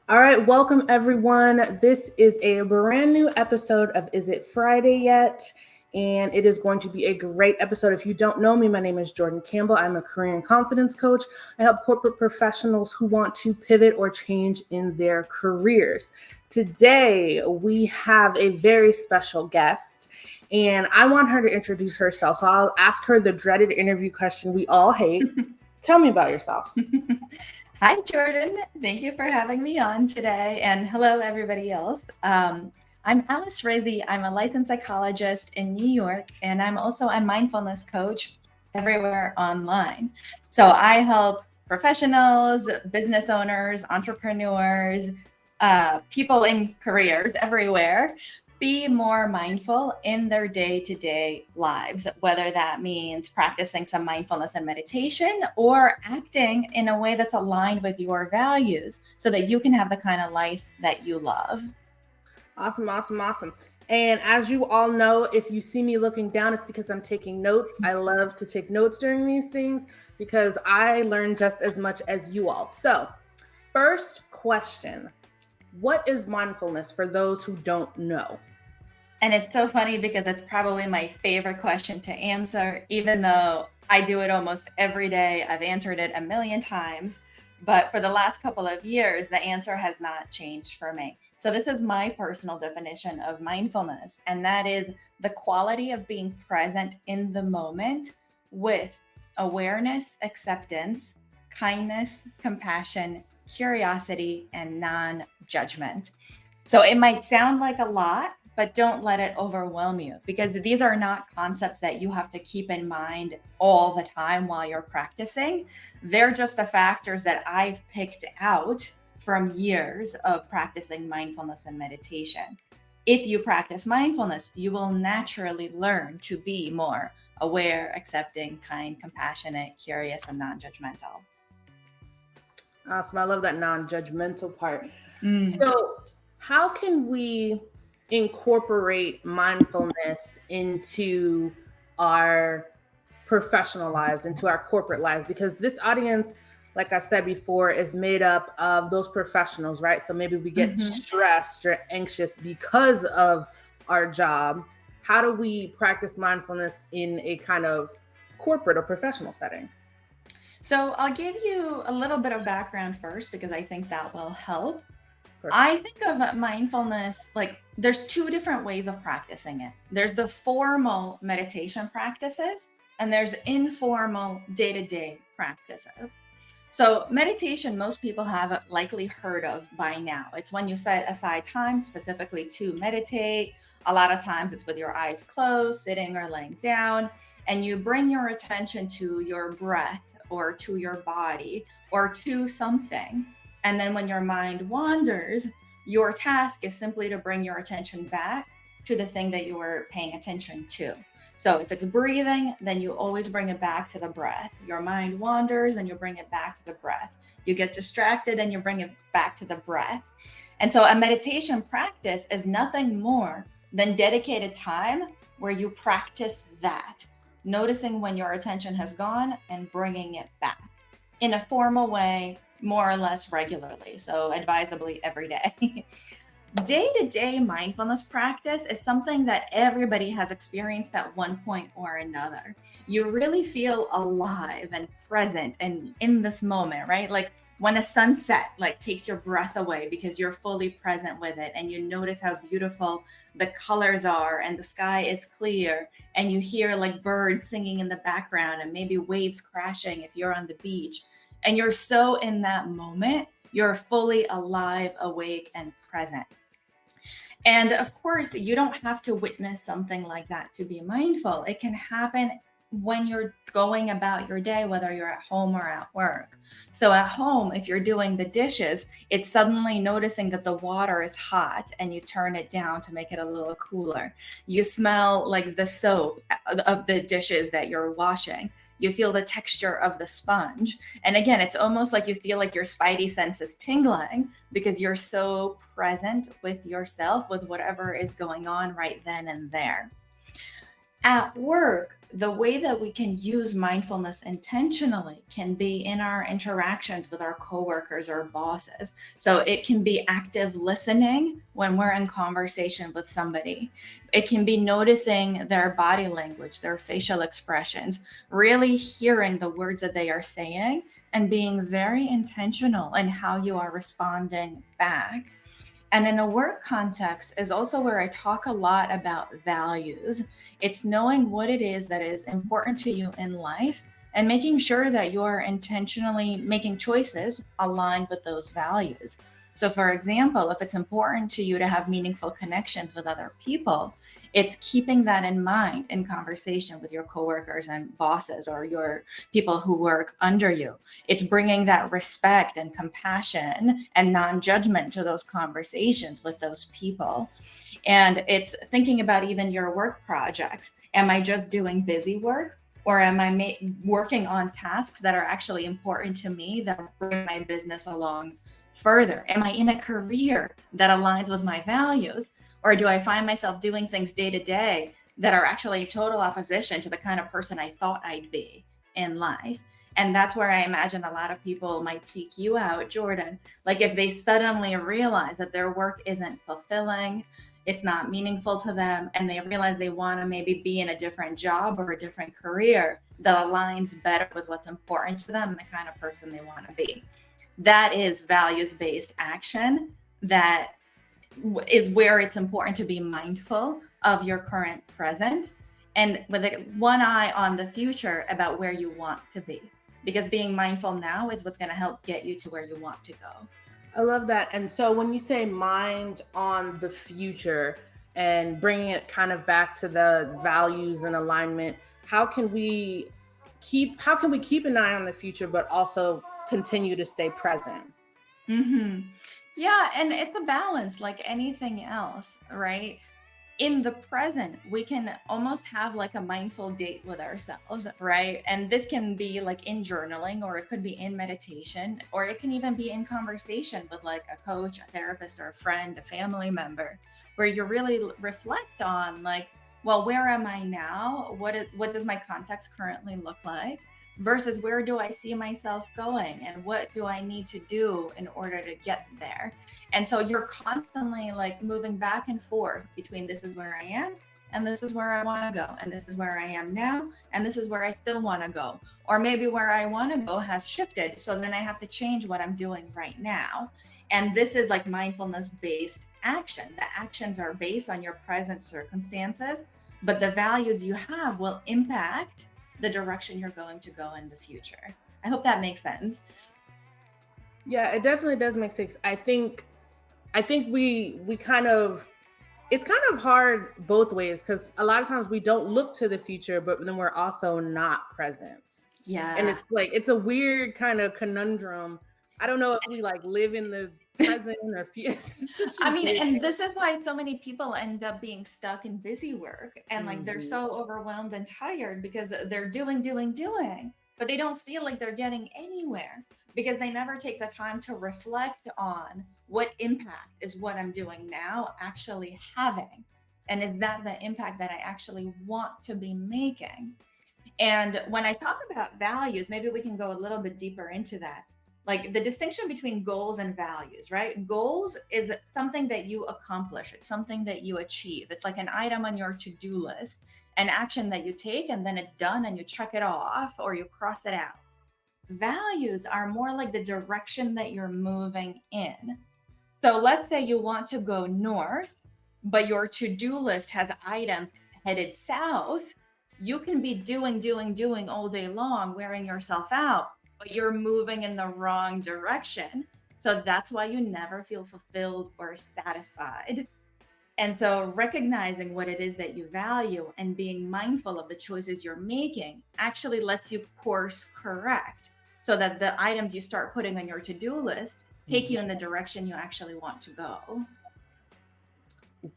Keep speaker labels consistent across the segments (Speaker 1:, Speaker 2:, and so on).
Speaker 1: All right, welcome everyone. This is a brand new episode of Is It Friday Yet? And it is going to be a great episode. If you don't know me, my name is Jordan Campbell. I'm a career and confidence coach. I help corporate professionals who want to pivot or change in their careers. Today, we have a very special guest, and I want her to introduce herself. So I'll ask her the dreaded interview question we all hate. Tell me about yourself.
Speaker 2: Hi, Jordan. Thank you for having me on today. And hello, everybody else. I'm Alice Rizzi. I'm a licensed psychologist in New York, and I'm also a mindfulness coach everywhere online. So I help professionals, business owners, entrepreneurs, people in careers everywhere be more mindful in their day-to-day lives, whether that means practicing some mindfulness and meditation or acting in a way that's aligned with your values so that you can have the kind of life that you love.
Speaker 1: Awesome. And as you all know, if you see me looking down, it's because I'm taking notes. I love to take notes during these things because I learn just as much as you all. So, first question: what is mindfulness for those who don't know?
Speaker 2: And it's so funny because it's probably my favorite question to answer, even though I do it almost every day. I've answered it a million times. But for the last couple of years, the answer has not changed for me. So, this is my personal definition of mindfulness, and that is the quality of being present in the moment with awareness, acceptance, kindness, compassion, curiosity, and non judgment. So it might sound like a lot, but don't let it overwhelm you because these are not concepts that you have to keep in mind all the time while you're practicing. They're just the factors that I've picked out from years of practicing mindfulness and meditation. If you practice mindfulness, you will naturally learn to be more aware, accepting, kind, compassionate, curious, and non judgmental.
Speaker 1: Awesome. I love that non judgmental part.
Speaker 2: Mm.
Speaker 1: So, how can we incorporate mindfulness into our professional lives, into our corporate lives? Because this audience, like I said before, is made up of those professionals, right? So maybe we get
Speaker 2: Mhm.
Speaker 1: stressed or anxious because of our job. How do we practice mindfulness in a kind of corporate or professional setting?
Speaker 2: So I'll give you a little bit of background first because I think that will help.
Speaker 1: Perfect.
Speaker 2: I think of mindfulness like there's two different ways of practicing it. There's the formal meditation practices and there's informal day-to-day practices. So, meditation, most people have likely heard of by now. It's when you set aside time specifically to meditate. A lot of times it's with your eyes closed, sitting or laying down, and you bring your attention to your breath or to your body or to something. And then when your mind wanders, your task is simply to bring your attention back to the thing that you were paying attention to. So if it's breathing, then you always bring it back to the breath. Your mind wanders and you bring it back to the breath. You get distracted and you bring it back to the breath. And so a meditation practice is nothing more than dedicated time where you practice that, noticing when your attention has gone and bringing it back in a formal way, more or less regularly. So advisably every day. Day to day mindfulness practice is something that everybody has experienced at one point or another. You really feel alive and present and in this moment, right? Like when a sunset like takes your breath away because you're fully present with it and you notice how beautiful the colors are and the sky is clear and you hear like birds singing in the background and maybe waves crashing if you're on the beach and you're so in that moment, you're fully alive, awake and present. And of course, you don't have to witness something like that to be mindful. It can happen when you're going about your day, whether you're at home or at work. So, at home, if you're doing the dishes, it's suddenly noticing that the water is hot and you turn it down to make it a little cooler. You smell like the soap of the dishes that you're washing. You feel the texture of the sponge. And again, it's almost like you feel like your spidey sense is tingling because you're so present with yourself, with whatever is going on right then and there. At work, the way that we can use mindfulness intentionally can be in our interactions with our coworkers or bosses. So it can be active listening when we're in conversation with somebody. It can be noticing their body language, their facial expressions, really hearing the words that they are saying and being very intentional in how you are responding back. And in a work context is also where I talk a lot about values. It's knowing what it is that is important to you in life and making sure that you are intentionally making choices aligned with those values. So, for example, if it's important to you to have meaningful connections with other people, it's keeping that in mind in conversation with your coworkers and bosses or your people who work under you. It's bringing that respect and compassion and non-judgment to those conversations with those people. And it's thinking about even your work projects. Am I just doing busy work? Or am I working on tasks that are actually important to me that bring my business along further? Am I in a career that aligns with my values? Or do I find myself doing things day to day that are actually total opposition to the kind of person I thought I'd be in life? And that's where I imagine a lot of people might seek you out, Jordan. Like if they suddenly realize that their work isn't fulfilling, it's not meaningful to them, and they realize they want to maybe be in a different job or a different career that aligns better with what's important to them and the kind of person they want to be. That is values based action that is where it's important to be mindful of your current present and with one eye on the future about where you want to be. Because being mindful now is what's going to help get you to where you want to go.
Speaker 1: I love that. And so when you say mind on the future and bringing it kind of back to the values and alignment, how can we keep an eye on the future but also continue to stay present?
Speaker 2: Hmm. Yeah, and it's a balance like anything else, right? In the present, we can almost have like a mindful date with ourselves, right? And this can be like in journaling, or it could be in meditation, or it can even be in conversation with like a coach, a therapist, or a friend, a family member, where you really reflect on like, well, where am I now? What does my context currently look like? Versus where do I see myself going and what do I need to do in order to get there? And so you're constantly like moving back and forth between this is where I am and this is where I want to go. And this is where I am now. And this is where I still want to go. Or maybe where I want to go has shifted. So then I have to change what I'm doing right now. And this is like mindfulness based action. The actions are based on your present circumstances, but the values you have will impact the direction you're going to go in the future. I hope that makes sense.
Speaker 1: Yeah, it definitely does make sense. I think we kind of it's kind of hard both ways because a lot of times we don't look to the future, but then we're also not present. And
Speaker 2: Yeah.
Speaker 1: it's like it's a weird kind of conundrum. I don't know if we like live in the present or future. It's such a
Speaker 2: I mean,
Speaker 1: weird
Speaker 2: and this is why so many people end up being stuck in busy work and like they're
Speaker 1: thing.
Speaker 2: so overwhelmed and tired because they're doing, but they don't feel like they're getting anywhere because they never take the time to reflect on what impact is what I'm doing now actually having. And is that the impact that I actually want to be making? And when I talk about values, maybe we can go a little bit deeper into that. Like the distinction between goals and values, right? Goals is something that you accomplish, it's something that you achieve. It's like an item on your to do list, an action that you take, and then it's done and you check it off or you cross it out. Values are more like the direction that you're moving in. So let's say you want to go north, but your to do list has items headed south. You can be doing all day long, wearing yourself out, but you're moving in the wrong direction. So that's why you never feel fulfilled or satisfied. And so recognizing what it is that you value and being mindful of the choices you're making actually lets you course correct so that the items you start putting on your to do list take you in the direction you actually want to go.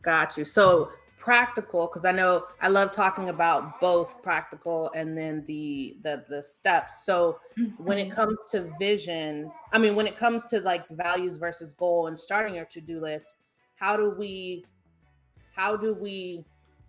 Speaker 1: Got you. So practical, because I know I love talking about both practical and then the steps. So when it
Speaker 2: Mhm.
Speaker 1: comes to vision, I mean, when it comes to like values versus goal and starting your to-do list, how do we how do we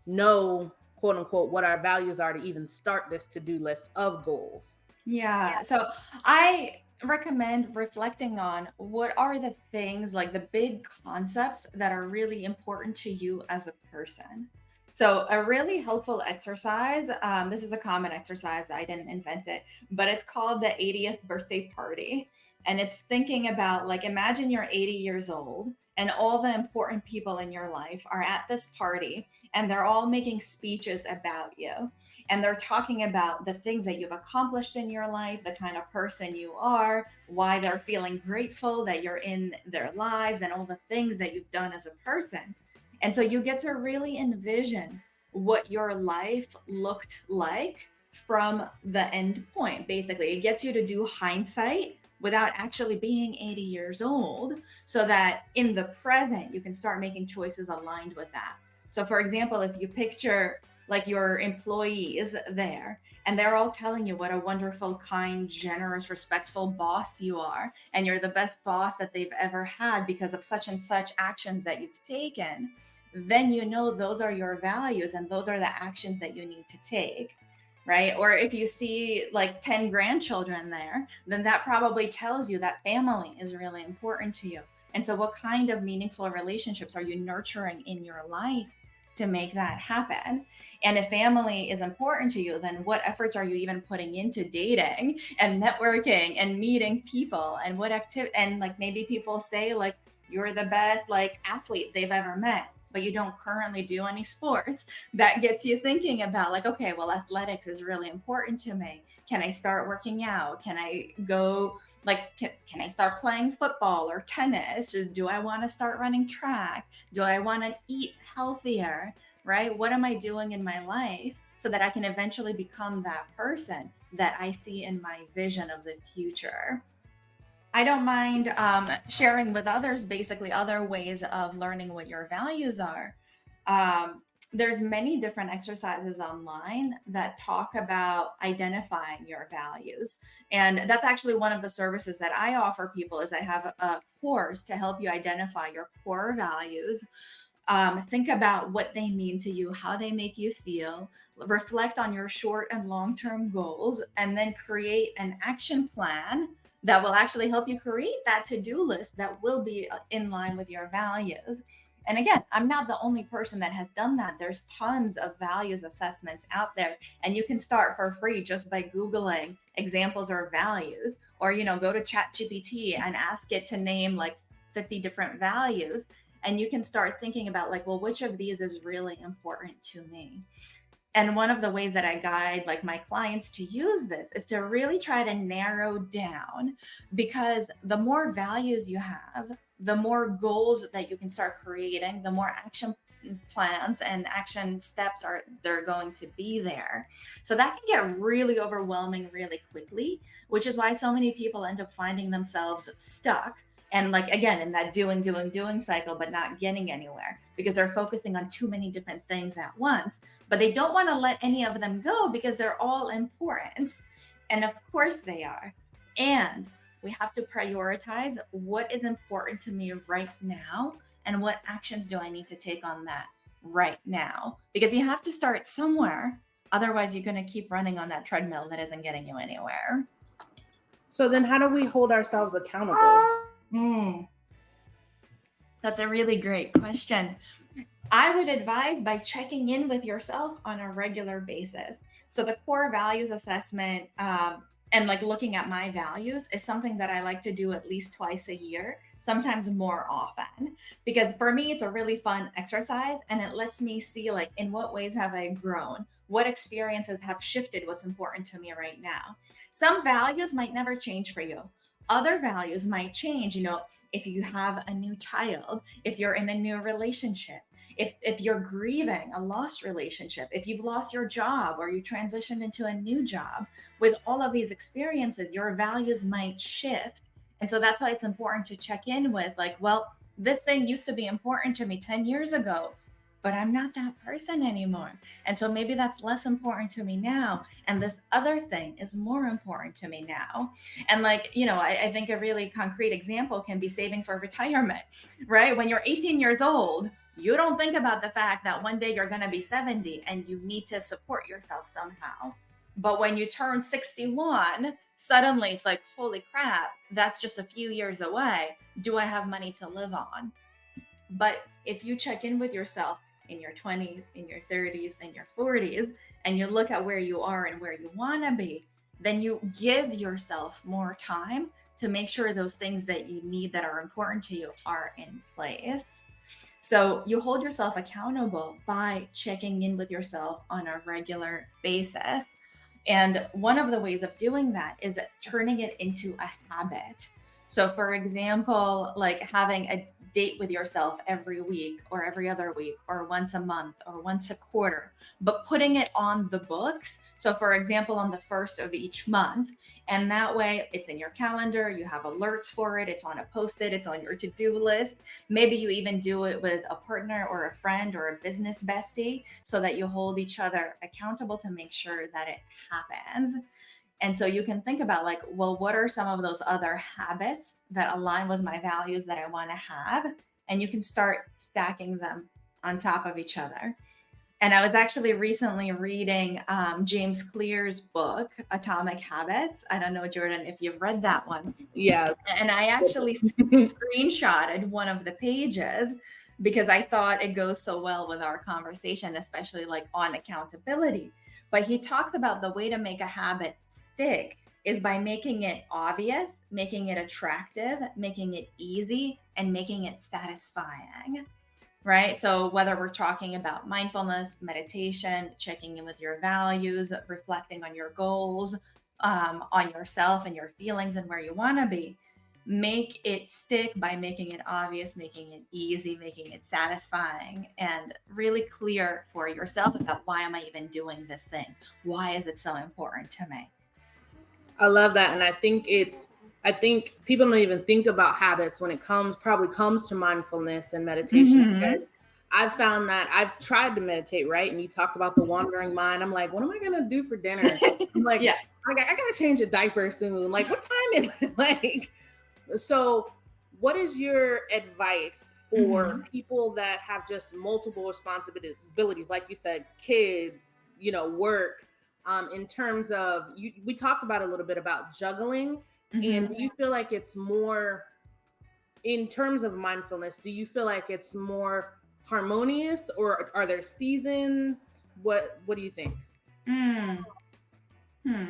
Speaker 1: know quote unquote, what our values are to even start this to-do list of goals.
Speaker 2: Yeah. So I recommend reflecting on what are the things, like the big concepts that are really important to you as a person. So a really helpful exercise, this is a common exercise, I didn't invent it, but it's called the 80th birthday party. And it's thinking about, like, imagine you're 80 years old and all the important people in your life are at this party and they're all making speeches about you, and they're talking about the things that you've accomplished in your life, the kind of person you are, why they're feeling grateful that you're in their lives, and all the things that you've done as a person. And so you get to really envision what your life looked like from the end point. Basically, it gets you to do hindsight without actually being 80 years old, so that in the present you can start making choices aligned with that. So for example, if you picture like your employees there, and they're all telling you what a wonderful, kind, generous, respectful boss you are, and you're the best boss that they've ever had because of such and such actions that you've taken, then you know those are your values and those are the actions that you need to take. Right? Or if you see like 10 grandchildren there, then that probably tells you that family is really important to you. And so what kind of meaningful relationships are you nurturing in your life to make that happen? And if family is important to you, then what efforts are you even putting into dating and networking and meeting people? And what activity, and like maybe people say like you're the best like athlete they've ever met, but you don't currently do any sports. That gets you thinking about like, okay, well, athletics is really important to me. Can I start working out? Can I go like, can I start playing football or tennis? Do I want to start running track? Do I want to eat healthier? Right? What am I doing in my life so that I can eventually become that person that I see in my vision of the future? I don't mind sharing with others basically other ways of learning what your values are. Um, there's many different exercises online that talk about identifying your values, and that's actually one of the services that I offer people. Is I have a course to help you identify your core values. Think about what they mean to you, how they make you feel, reflect on your short and long term goals, and then create an action plan that will actually help you create that to do list that will be in line with your values. And again, I'm not the only person that has done that. There's tons of values assessments out there, and you can start for free just by Googling examples or values, or, go to ChatGPT and ask it to name like 50 different values. And you can start thinking about like, well, which of these is really important to me? And one of the ways that I guide like my clients to use this is to really try to narrow down, because the more values you have, the more goals that you can start creating, the more action plans and action steps are they're going to be there. So that can get really overwhelming really quickly, which is why so many people end up finding themselves stuck, and like again in that doing cycle, but not getting anywhere because they're focusing on too many different things at once. But they don't want to let any of them go because they're all important, and of course they are. And we have to prioritize what is important to me right now and what actions do I need to take on that right now, because you have to start somewhere. Otherwise you're going to keep running on that treadmill that isn't getting you anywhere.
Speaker 1: So then how do we hold ourselves accountable?
Speaker 2: That's a really great question. I would advise by checking in with yourself on a regular basis. So the core values assessment and like looking at my values is something that I like to do at least twice a year, sometimes more often, because for me it's a really fun exercise and it lets me see like in what ways have I grown, what experiences have shifted what's important to me right now. Some values might never change for you. Other values might change, if you have a new child, if you're in a new relationship, if you're grieving a lost relationship, if you've lost your job or you transitioned into a new job. With all of these experiences, your values might shift. And so that's why it's important to check in with like, well, this thing used to be important to me 10 years ago, but I'm not that person anymore. And so maybe that's less important to me now. And this other thing is more important to me now. And like, I think a really concrete example can be saving for retirement, right? When you're 18 years old, You don't think about the fact that one day you're going to be 70 and you need to support yourself somehow. But when you turn 61, suddenly it's like, holy crap, that's just a few years away. Do I have money to live on? But if you check in with yourself in your 20s, in your 30s, in your 40s, and you look at where you are and where you want to be, then you give yourself more time to make sure those things that you need that are important to you are in place. So you hold yourself accountable by checking in with yourself on a regular basis. And one of the ways of doing that is turning it into a habit. So, for example, like having a date with yourself every week or every other week or once a month or once a quarter, but putting it on the books. So, for example, on the first of each month, and that way it's in your calendar, you have alerts for it, it's on a post it, it's on your to do list. Maybe you even do it with a partner or a friend or a business bestie so that you hold each other accountable to make sure that it happens. And so you can think about like, well, what are some of those other habits that align with my values that I want to have? And you can start stacking them on top of each other. And I was actually recently reading James Clear's book, Atomic Habits. I don't know, Jordan, if you've read that one.
Speaker 1: Yeah.
Speaker 2: And I actually screenshotted one of the pages because I thought it goes so well with our conversation, especially like on accountability. But he talks about the way to make a habit stick is by making it obvious, making it attractive, making it easy, and making it satisfying. Right. So, whether we're talking about mindfulness, meditation, checking in with your values, reflecting on your goals, on yourself and your feelings and where you want to be, make it stick by making it obvious, making it easy, making it satisfying, and really clear for yourself about why am I even doing this thing? Why is it so important to me?
Speaker 1: I love that. And I think people don't even think about habits when it probably comes to mindfulness and meditation.
Speaker 2: Mm-hmm.
Speaker 1: I've found that I've tried to meditate, right? And you talked about the wandering mind. I'm like, what am I going to do for dinner? I'm like,
Speaker 2: Yeah.
Speaker 1: I got to change a diaper soon. Like, what time is it? Like, so what is your advice for
Speaker 2: Mm-hmm.
Speaker 1: people that have just multiple responsibilities? Like you said, kids, work, in terms of we talked about a little bit about juggling. And
Speaker 2: Mm-hmm.
Speaker 1: do you feel like it's more in terms of mindfulness, do you feel like it's more harmonious or are there seasons? What do you think?
Speaker 2: Mm. Hmm.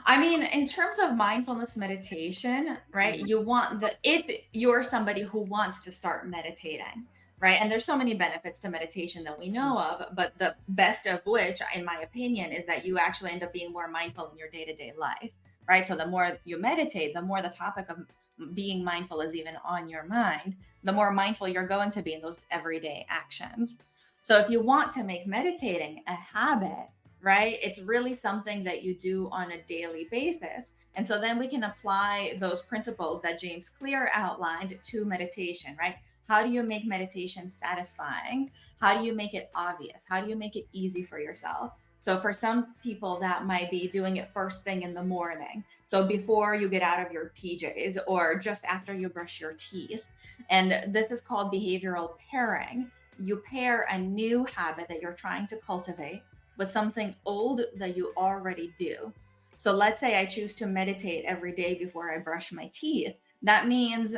Speaker 2: I mean, in terms of mindfulness meditation, right?
Speaker 1: Mhm.
Speaker 2: If you're somebody who wants to start meditating, right? And there's so many benefits to meditation that we know of, but the best of which, in my opinion, is that you actually end up being more mindful in your day to day life, right? So the more you meditate, the more the topic of being mindful is even on your mind, the more mindful you're going to be in those everyday actions. So if you want to make meditating a habit, right? It's really something that you do on a daily basis. And so then we can apply those principles that James Clear outlined to meditation, right? How do you make meditation satisfying? How do you make it obvious? How do you make it easy for yourself? So for some people, that might be doing it first thing in the morning. So before you get out of your PJs or just after you brush your teeth. And this is called behavioral pairing. You pair a new habit that you're trying to cultivate with something old that you already do. So let's say I choose to meditate every day before I brush my teeth. That means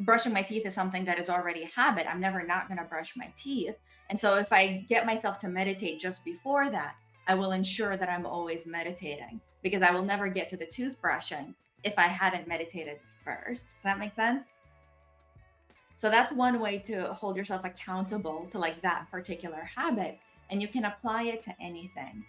Speaker 2: brushing my teeth is something that is already a habit. I'm never not going to brush my teeth. And so if I get myself to meditate just before that, I will ensure that I'm always meditating because I will never get to the toothbrushing if I hadn't meditated first. Does that make sense? So that's one way to hold yourself accountable to like that particular habit. And you can apply it to anything.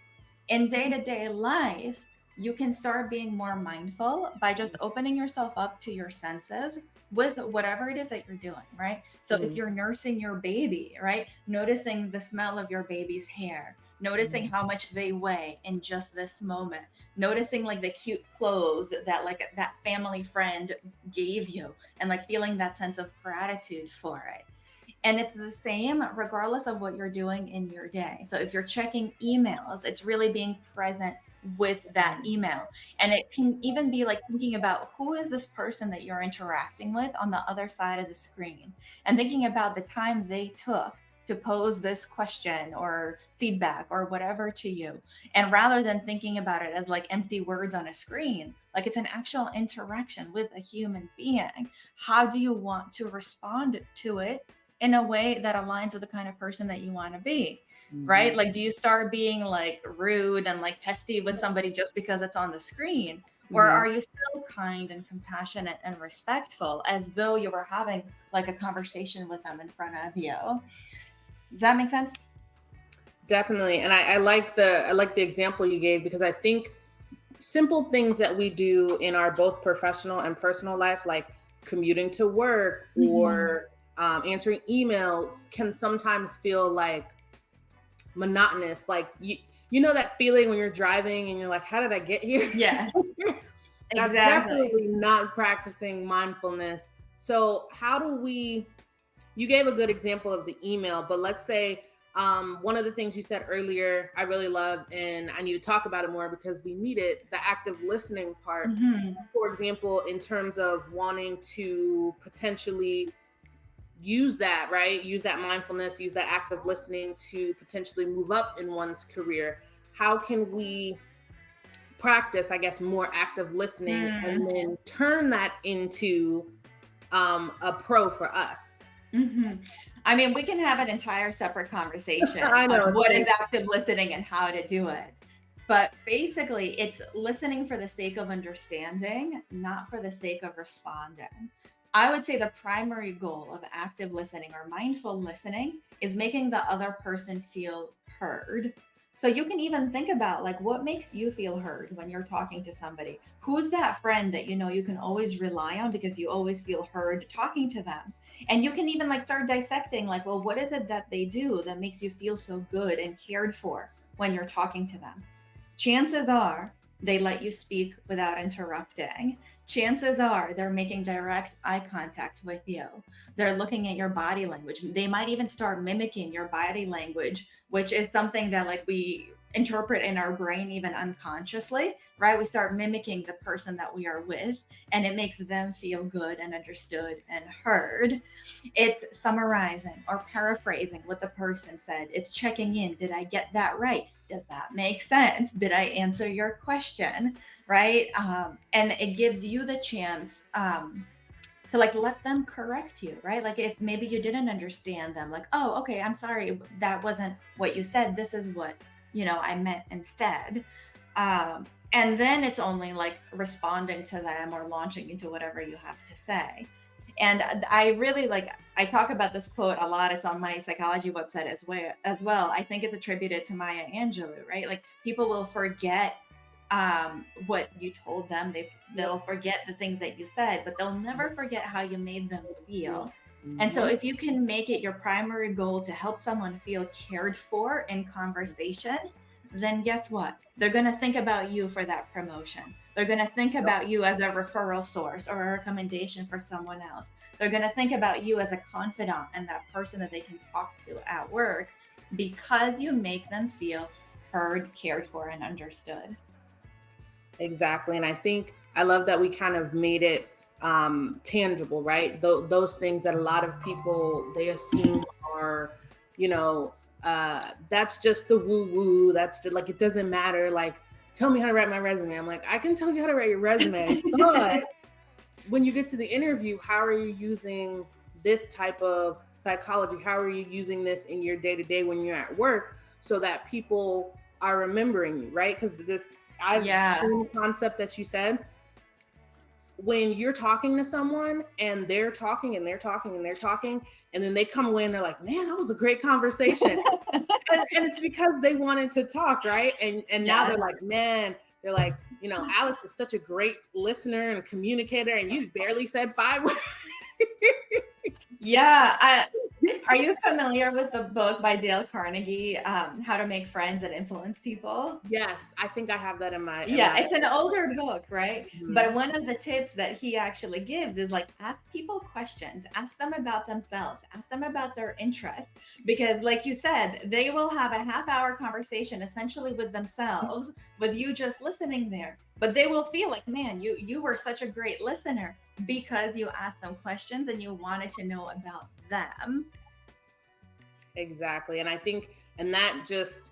Speaker 2: In day to day life, you can start being more mindful by just opening yourself up to your senses with whatever it is that you're doing, right? So if
Speaker 1: Mhm.
Speaker 2: you're nursing your baby, right, noticing the smell of your baby's hair, noticing how much they weigh in just this moment, noticing like the cute clothes that like that family friend gave you and like feeling that sense of gratitude for it. And it's the same regardless of what you're doing in your day. So if you're checking emails, it's really being present with that email. And it can even be like thinking about who is this person that you're interacting with on the other side of the screen, and thinking about the time they took to pose this question or feedback or whatever to you. And rather than thinking about it as like empty words on a screen, like it's an actual interaction with a human being, how do you want to respond to it in a way that aligns with the kind of person that you want to be? Right? Like, do you start being like rude and like testy with somebody just because it's on the screen? Or are you still kind and compassionate and respectful as though you were having like a conversation with them in front of you? Does that make sense?
Speaker 1: Definitely. And I like the example you gave, because I think simple things that we do in our both professional and personal life, like commuting to work or answering emails, can sometimes feel like monotonous. Like you know that feeling when you're driving and you're like, how did I get here?
Speaker 2: Yes.
Speaker 1: That's
Speaker 2: Exactly.
Speaker 1: definitely not practicing mindfulness. So how do we, you gave a good example of the email, but let's say one of the things you said earlier, I really love, and I need to talk about it more because we need it, the active listening part. For example, in terms of wanting to potentially use that, right? Use that mindfulness, use that active listening to potentially move up in one's career. How can we practice, I guess, more active listening and then turn that into a pro for us?
Speaker 2: I mean, we can have an entire separate conversation
Speaker 1: I know,
Speaker 2: on what is active listening and how to do it. But basically, it's listening for the sake of understanding, not for the sake of responding. I would say the primary goal of active listening or mindful listening is making the other person feel heard. So you can even think about like what makes you feel heard when you're talking to somebody. Who's that friend that you know you can always rely on because you always feel heard talking to them? And you can even like start dissecting like, well, what is it that they do that makes you feel so good and cared for when you're talking to them? Chances are they let you speak without interrupting. Chances are they're making direct eye contact with you. They're looking at your body language. They might even start mimicking your body language, which is something that like we interpret in our brain even unconsciously, right? We start mimicking the person that we are with, and it makes them feel good and understood and heard. It's summarizing or paraphrasing what the person said. It's checking in. Did I get that right? Does that make sense? Did I answer your question? Right? And it gives you the chance to like let them correct you, right? Like if maybe you didn't understand them, like, oh, okay, I'm sorry, that wasn't what you said. This is what, I meant instead. And then it's only like responding to them or launching into whatever you have to say. And I really I talk about this quote a lot. It's on my psychology website as well. I think it's attributed to Maya Angelou, right? Like people will forget what you told them. They'll forget the things that you said, but they'll never forget how you made them feel. And so if you can make it your primary goal to help someone feel cared for in conversation, then guess what? They're going to think about you for that promotion. They're going to think about you as a referral source or a recommendation for someone else. They're going to think about you as a confidant and that person that they can talk to at work because you make them feel heard, cared for, and understood.
Speaker 1: Exactly. And I think I love that we kind of made it tangible, right? Those things that a lot of people, they assume are, that's just the woo woo. That's just like, it doesn't matter. Like, tell me how to write my resume. I'm like, I can tell you how to write your resume, but when you get to the interview, how are you using this type of psychology? How are you using this in your day to day when you're at work so that people are remembering you, right? Because I've seen the concept that you said. When you're talking to someone and they're talking and they're talking and they're talking, and then they come away and they're like, man, that was a great conversation. and it's because they wanted to talk, right? And now they're like, man, they're like, Alex is such a great listener and communicator, and you barely said 5 words.
Speaker 2: Are you familiar with the book by Dale Carnegie, How to Make Friends and Influence People?
Speaker 1: Yes, I think I have that in my
Speaker 2: Yeah, it's an older book, right?
Speaker 1: Mhm.
Speaker 2: But one of the tips that he actually gives is like ask people questions, ask them about themselves, ask them about their interests. Because, like you said, they will have a half-hour conversation essentially with themselves, with you just listening there. But they will feel like, man, you were such a great listener because you asked them questions and you wanted to know about them.
Speaker 1: Exactly. And I think, and that just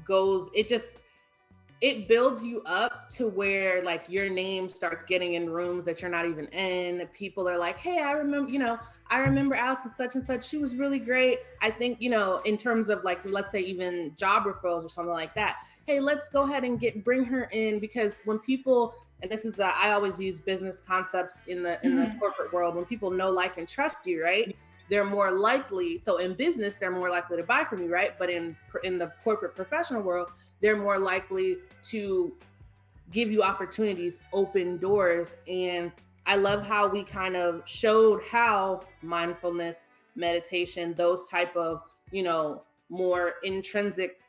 Speaker 1: goes, it builds you up to where like your name starts getting in rooms that you're not even in. People are like, hey, I remember Allison such and such. She was really great. I think, in terms of like, let's say even job referrals or something like that. Hey, let's go ahead and bring her in, because when people, and this is I always use business concepts in the
Speaker 2: Mhm.
Speaker 1: corporate world. When people know, like, and trust you, right? They're more likely. So in business, they're more likely to buy from you, right? But in the corporate professional world, they're more likely to give you opportunities, open doors. And I love how we kind of showed how mindfulness, meditation, those type of, more intrinsic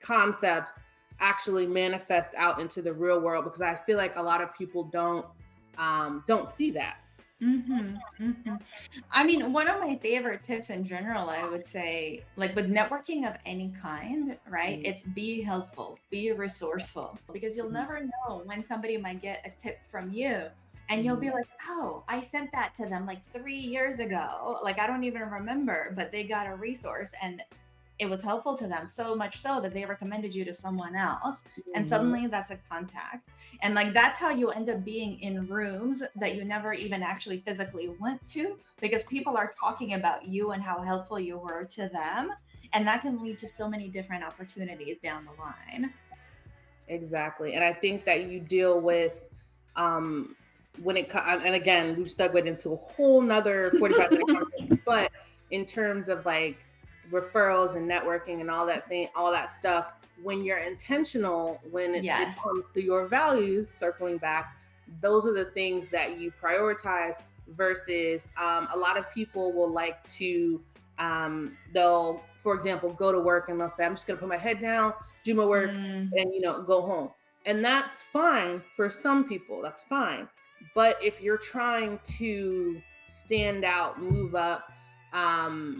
Speaker 1: concepts actually manifest out into the real world, because I feel like a lot of people don't see that.
Speaker 2: I mean, one of my favorite tips in general, I would say, like with networking of any kind, right?
Speaker 1: Mhm.
Speaker 2: It's be helpful, be resourceful, because you'll never know when somebody might get a tip from you. And you'll be
Speaker 1: Mhm.
Speaker 2: like, oh, I sent that to them like 3 years ago. Like, I don't even remember, but they got a resource and it was helpful to them, so much so that they recommended you to someone else. And
Speaker 1: Mhm.
Speaker 2: suddenly that's a contact. And like that's how you end up being in rooms that you never even actually physically went to, because people are talking about you and how helpful you were to them. And that can lead to so many different opportunities down the line.
Speaker 1: Exactly. And I think that you deal with, um when it comes, and again, we've segued into a whole nother 45-minute conversation, but in terms of like referrals and networking and all that stuff, when you're intentional, when it
Speaker 2: Yes.
Speaker 1: comes to your values, circling back, those are the things that you prioritize versus, a lot of people will like to, they'll, for example, go to work and they'll say, I'm just going to put my head down, do my work,
Speaker 2: Mm,
Speaker 1: and go home. And that's fine for some people, that's fine. But if you're trying to stand out, move up,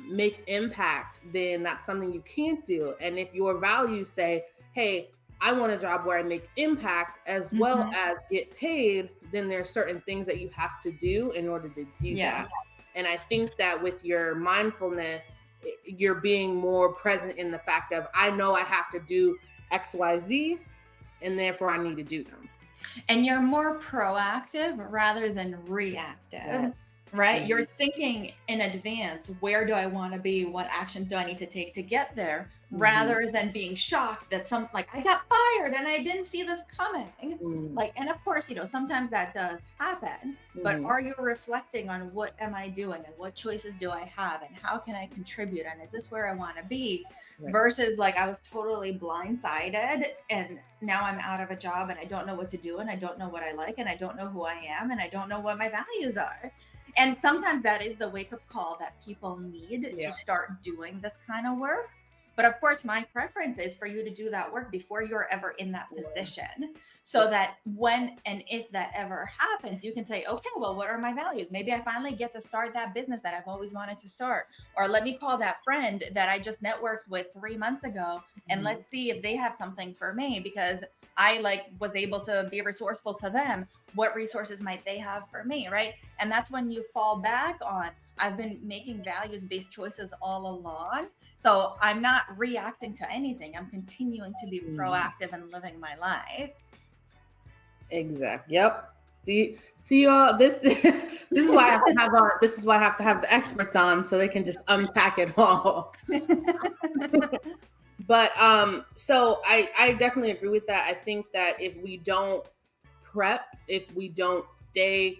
Speaker 1: make impact, then that's something you can't do. And if your values say, hey, I want a job where I make impact as well
Speaker 2: mhm.
Speaker 1: as get paid, then there's certain things that you have to do in order to do
Speaker 2: Yeah.
Speaker 1: that. And I think that with your mindfulness, you're being more present in the fact of, I know I have to do XYZ, and therefore I need to do them.
Speaker 2: And you're more proactive rather than reactive,
Speaker 1: Yes.
Speaker 2: right? You're
Speaker 1: Mhm.
Speaker 2: thinking in advance, where do I want to be? What actions do I need to take to get there?
Speaker 1: Mhm.
Speaker 2: Rather than being shocked that like I got fired and I didn't see this coming.
Speaker 1: Mhm.
Speaker 2: Like, and of course, sometimes that does happen, but
Speaker 1: Mhm.
Speaker 2: are you reflecting on what am I doing and what choices do I have and how can I contribute and is this where I want to be?
Speaker 1: Right.
Speaker 2: Versus like I was totally blindsided and now I'm out of a job and I don't know what to do and I don't know what I like and I don't know who I am and I don't know what my values are. And sometimes that is the wake up call that people need
Speaker 1: Yeah.
Speaker 2: to start doing this kind of work. But of course, my preference is for you to do that work before you're ever in that position, so that when and if that ever happens, you can say, okay, well, what are my values? Maybe I finally get to start that business that I've always wanted to start. Or let me call that friend that I just networked with 3 months ago and
Speaker 1: Mhm.
Speaker 2: let's see if they have something for me because I like was able to be resourceful to them. What resources might they have for me, right? And that's when you fall back on, I've been making values based choices all along. So I'm not reacting to anything. I'm continuing to be
Speaker 1: Mhm.
Speaker 2: proactive and living my life.
Speaker 1: Exactly. Yep. See, y'all. This is why I have to have this is why I have to have the experts on, so they can just unpack it all. But so I definitely agree with that. I think that if we don't prep, if we don't stay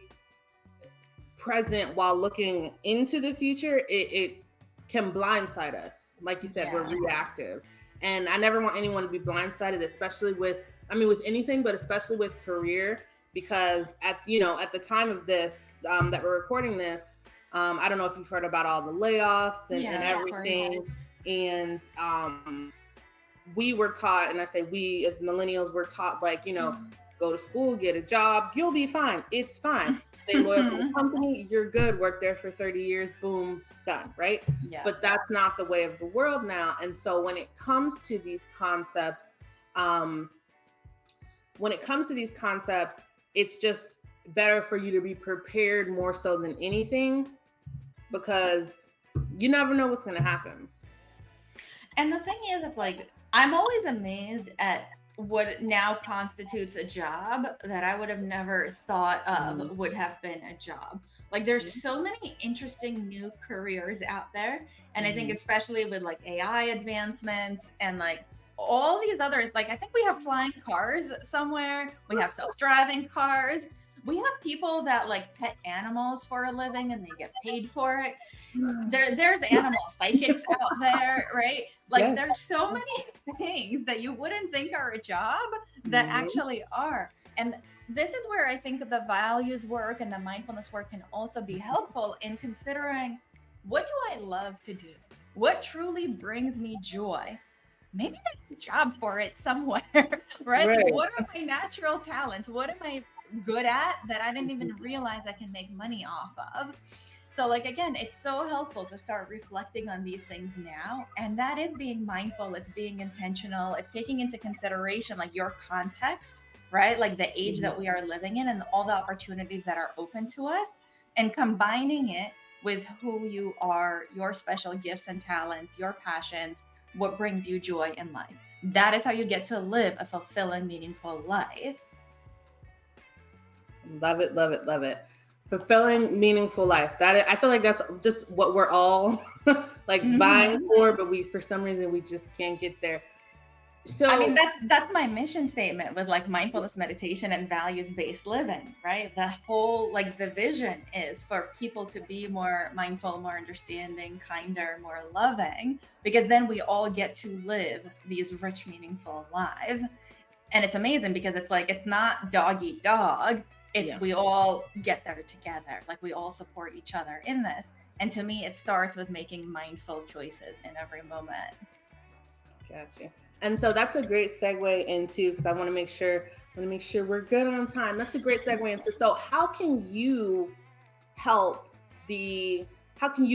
Speaker 1: present while looking into the future, it can blindside us. Like you said, we're
Speaker 2: Yeah.
Speaker 1: reactive. And I never want anyone to be blindsided, especially with, I mean, with anything, but especially with career, because at the time of this, that we're recording this, I don't know if you've heard about all the layoffs and
Speaker 2: Yeah, of course.
Speaker 1: everything. And we were taught, and I say we as millennials were taught, like, go to school, get a job, you'll be fine. It's fine. Stay loyal to the company, you're good. Work there for 30 years, boom, done, right?
Speaker 2: Yeah.
Speaker 1: But that's not the way of the world now. And so when it comes to these concepts, it's just better for you to be prepared more so than anything, because you never know what's going to happen.
Speaker 2: And the thing is, it's like, I'm always amazed at what now constitutes a job that I would have never thought of would have been a job. Like, there's so many interesting new careers out there. And I think especially with like AI advancements and like all these other, like, I think we have flying cars somewhere. We have self-driving cars. We have people that like pet animals for a living and they get paid for it. There's animal psychics out there, right? Like,
Speaker 1: Yes.
Speaker 2: there's so many things that you wouldn't think are a job that actually are. And this is where I think the values work and the mindfulness work can also be helpful in considering, what do I love to do? What truly brings me joy? Maybe there's a job for it somewhere, right? Like, what are my natural talents? What am I good at that I didn't even realize I can make money off of? So, like, again, it's so helpful to start reflecting on these things now. And that is being mindful. It's being intentional. It's taking into consideration like your context, right? Like the age that we are living in and all the opportunities that are open to us, and combining it with who you are, your special gifts and talents, your passions, what brings you joy in life. That is how you get to live a fulfilling, meaningful life.
Speaker 1: Love it, love it, love it. Fulfilling, meaningful life. I feel like that's just what we're all like vying for, but for some reason we just can't get there. So
Speaker 2: I mean, that's my mission statement with like mindfulness meditation and values-based living, right? The whole, like, the vision is for people to be more mindful, more understanding, kinder, more loving, because then we all get to live these rich, meaningful lives. And it's amazing because it's like, it's not dog eat dog. It's we all get there together. Like, we all support each other in this. And to me, it starts with making mindful choices in every moment.
Speaker 1: Gotcha. And so that's a great segue into, because I want to make sure we're good on time. That's a great segue into, so how can you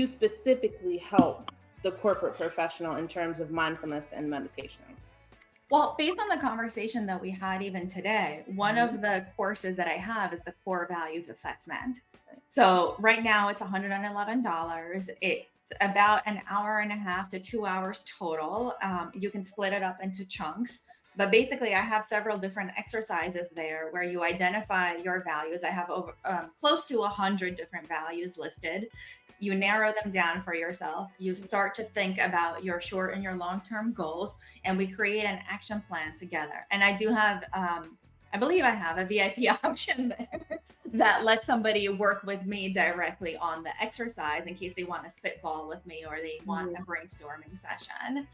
Speaker 1: specifically help the corporate professional in terms of mindfulness and meditation?
Speaker 2: Well, based on the conversation that we had even today, one of the courses that I have is the core values assessment. So right now it's $111. It's about an hour and a half to 2 hours total. You can split it up into chunks. But basically, I have several different exercises there where you identify your values. I have over close to 100 different values listed. You narrow them down for yourself. You start to think about your short and your long-term goals, and we create an action plan together. And I do have, I believe I have a VIP option there that lets somebody work with me directly on the exercise in case they want to spitball with me or they want a brainstorming session.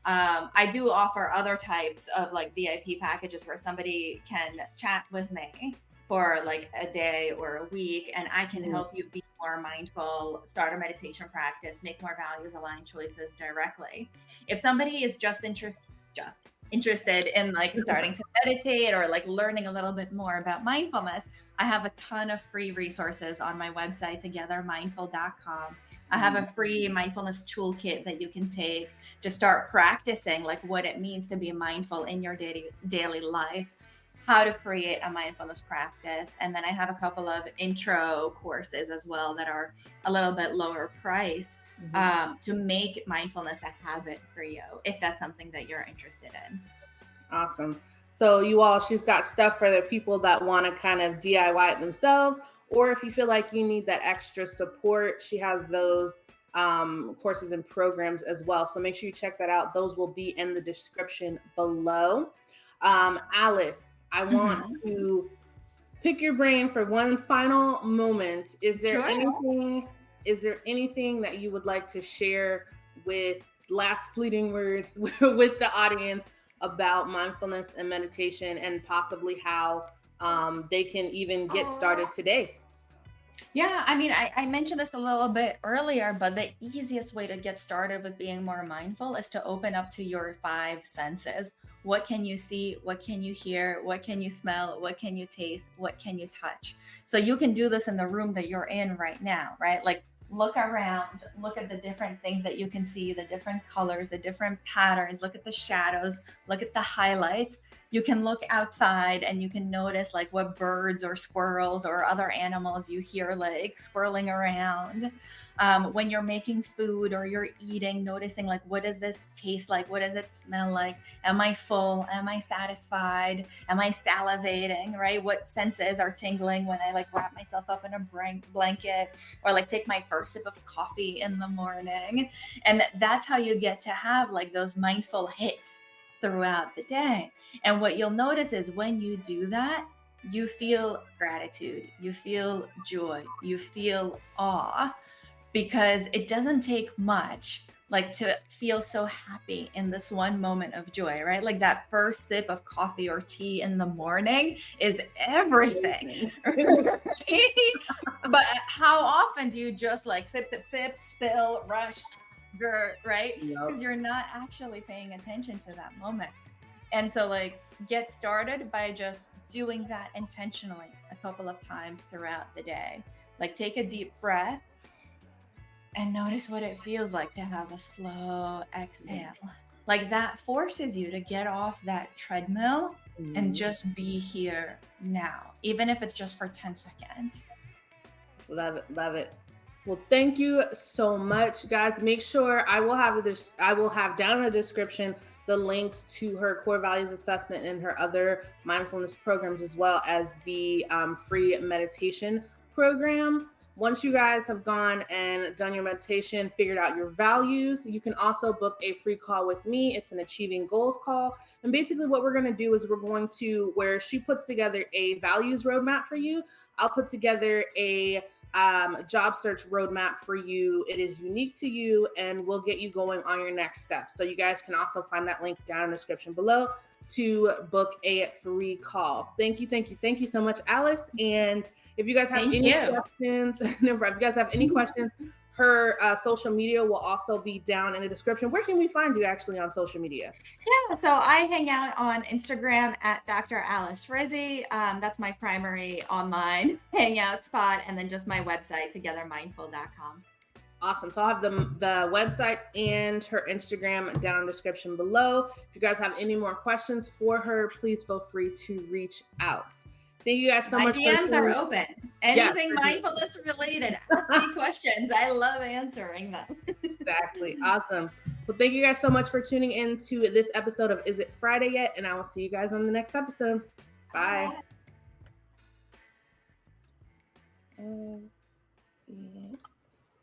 Speaker 2: I do offer other types of like VIP packages where somebody can chat with me for like a day or a week, and I can help you be more mindful, start a meditation practice, make more values aligned choices directly. If somebody is just interested in like starting to meditate or like learning a little bit more about mindfulness, I have a ton of free resources on my website, togethermindful.com. I have a free mindfulness toolkit that you can take to start practicing like what it means to be mindful in your daily life, how to create a mindfulness practice. And then I have a couple of intro courses as well that are a little bit lower priced to make mindfulness a habit for you, if that's something that you're interested in.
Speaker 1: Awesome. So you all, she's got stuff for the people that want to kind of DIY it themselves, or if you feel like you need that extra support, she has those courses and programs as well. So make sure you check that out. Those will be in the description below. Alice, I want to pick your brain for one final moment. Is there anything that you would like to share with last fleeting words with the audience about mindfulness and meditation, and possibly how they can even get started today?
Speaker 2: Yeah, I mean, I mentioned this a little bit earlier, but the easiest way to get started with being more mindful is to open up to your five senses. What can you see? What can you hear? What can you smell? What can you taste? What can you touch? So you can do this in the room that you're in right now, right? Like look around, look at the different things that you can see, the different colors, the different patterns, look at the shadows, look at the highlights. You can look outside and you can notice like what birds or squirrels or other animals you hear like swirling around. When you're making food or you're eating, noticing like, what does this taste like? What does it smell like? Am I full? Am I satisfied? Am I salivating? Right? What senses are tingling when I like wrap myself up in a blanket or like take my first sip of coffee in the morning? And that's how you get to have like those mindful hits throughout the day. And what you'll notice is when you do that, you feel gratitude, you feel joy, you feel awe, because it doesn't take much like to feel so happy in this one moment of joy, right? Like that first sip of coffee or tea in the morning is everything. Right? But how often do you just like sip, sip, sip, spill, rush, right? Because you're not actually paying attention to that moment. And so, like, get started by just doing that intentionally a couple of times throughout the day. Like, take a deep breath and notice what it feels like to have a slow exhale. Like, that forces you to get off that treadmill and just be here now, even if it's just for 10 seconds.
Speaker 1: Love it. Love it. Well, thank you so much, guys. Make sure I will have this. I will have down in the description the links to her core values assessment and her other mindfulness programs, as well as the free meditation program. Once you guys have gone and done your meditation, figured out your values, you can also book a free call with me. It's an achieving goals call. And basically what we're going to do is we're going to, where she puts together a values roadmap for you, I'll put together a job search roadmap for you. It is unique to you and will get you going on your next steps. So you guys can also find that link down in the description below to book a free call. Thank you so much, Alice. And if you guys have questions, if you guys have any questions, her social media will also be down in the description. Where can we find you actually on social media?
Speaker 2: Yeah, so I hang out on Instagram at Dr. Alice Rizzi. That's my primary online hangout spot, and then just my website, togethermindful.com.
Speaker 1: Awesome. So I'll have the website and her Instagram down in the description below. If you guys have any more questions for her, please feel free to reach out. Thank you guys so much.
Speaker 2: My DMs are open. Anything mindfulness related, ask me questions. I love answering them.
Speaker 1: Exactly. Awesome. Well, thank you guys so much for tuning in to this episode of Is It Friday Yet? And I will see you guys on the next episode. Bye. Bye.